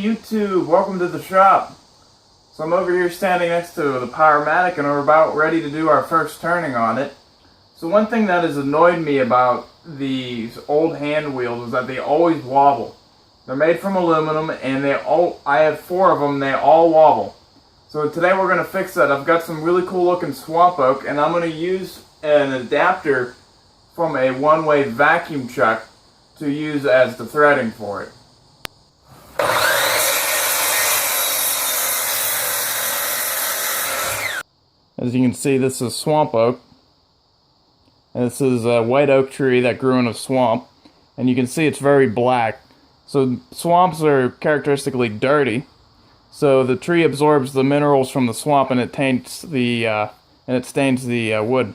YouTube, welcome to the shop. So I'm over here standing next to the Powermatic and we're about ready to do our first turning on it. So one thing that has annoyed me about these old hand wheels is that they always wobble. They're made from aluminum and I have 4 of them, they all wobble. So today we're going to fix that. I've got some really cool looking swamp oak and I'm going to use an adapter from a one-way vacuum chuck to use as the threading for it. As you can see, this is swamp oak. And this is a white oak tree that grew in a swamp. And you can see it's very black. So swamps are characteristically dirty. So the tree absorbs the minerals from the swamp and it taints the stains the wood.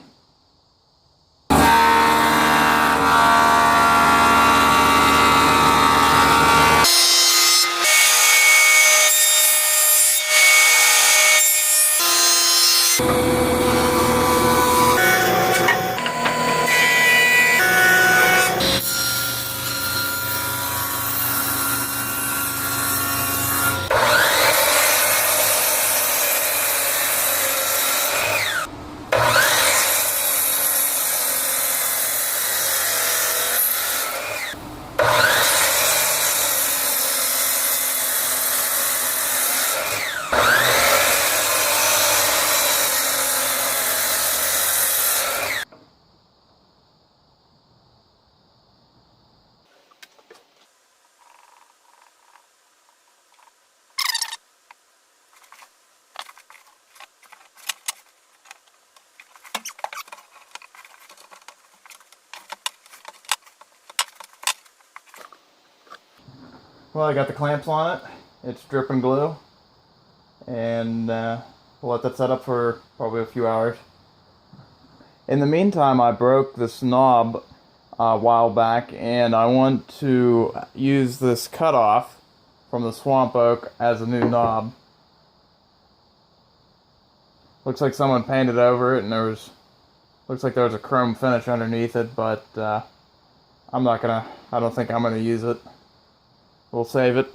Well, I got the clamps on it. It's dripping glue. And we'll let that set up for probably a few hours. In the meantime, I broke this knob a while back, and I want to use this cutoff from the swamp oak as a new knob. Looks like someone painted over it, and looks like there was a chrome finish underneath it, but I don't think I'm gonna use it. We'll save it.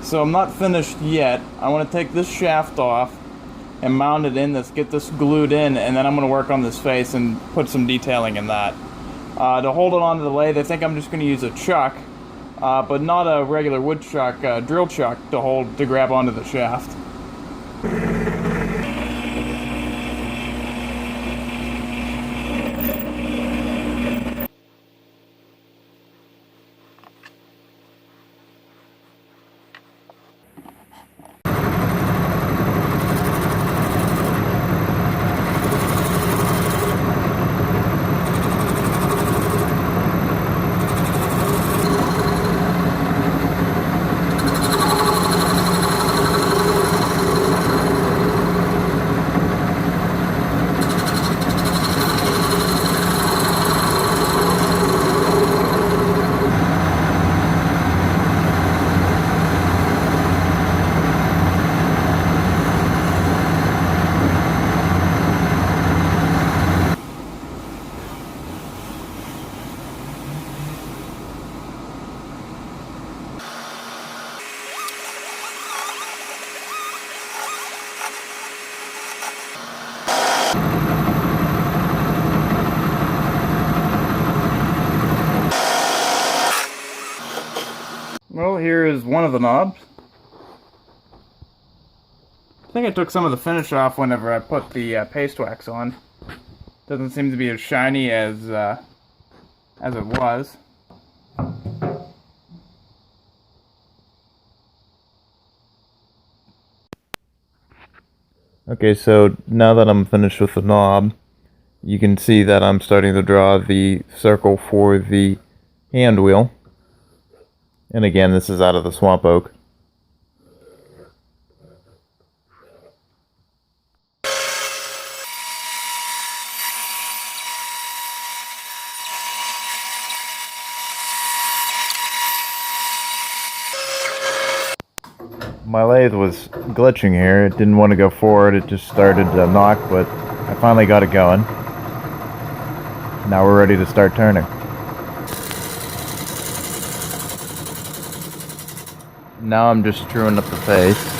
So I'm not finished yet. I want to take this shaft off and mount it in this, get this glued in, and then I'm going to work on this face and put some detailing in that. To hold it onto the lathe, I think I'm just going to use a chuck, but not a regular wood chuck, a drill chuck to grab onto the shaft. Well, here is one of the knobs. I think I took some of the finish off whenever I put the paste wax on. Doesn't seem to be as shiny as it was. Okay, so now that I'm finished with the knob, you can see that I'm starting to draw the circle for the hand wheel. And again, this is out of the swamp oak. My lathe was glitching here. It didn't want to go forward. It just started to knock, but I finally got it going. Now we're ready to start turning. Now I'm just truing up the face.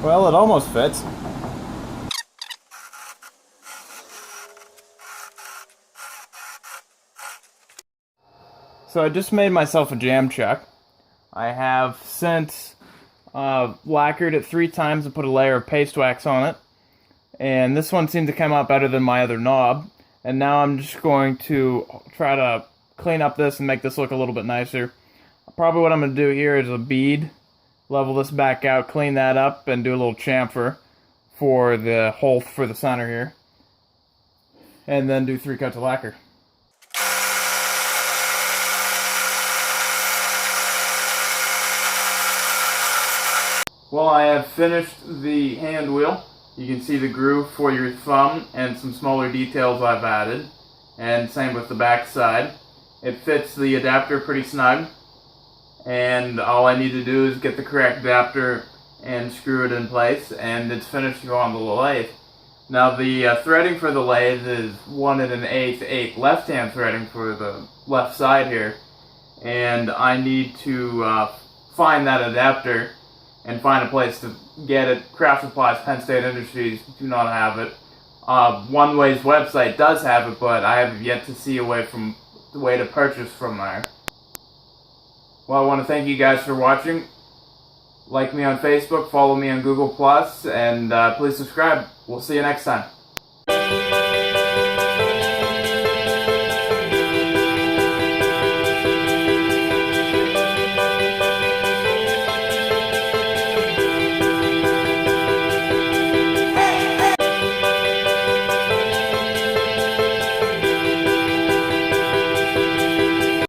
Well, it almost fits. So I just made myself a jam chuck. I have since lacquered it 3 times and put a layer of paste wax on it. And this one seemed to come out better than my other knob. And now I'm just going to try to clean up this and make this look a little bit nicer. Probably what I'm going to do here is a bead. Level this back out, clean that up, and do a little chamfer for the hole for the center here. And then do 3 coats of lacquer. Well, I have finished the hand wheel. You can see the groove for your thumb and some smaller details I've added. And same with the back side. It fits the adapter pretty snug. And all I need to do is get the correct adapter and screw it in place, and it's finished to go on the lathe. Now the threading for the lathe is 1 1/8 left-hand threading for the left side here, and I need to find that adapter and find a place to get it. Craft Supplies, Penn State Industries do not have it. One Way's website does have it, but I have yet to see a way to purchase from there. Well, I want to thank you guys for watching. Like me on Facebook, follow me on Google+, and please subscribe. We'll see you next time.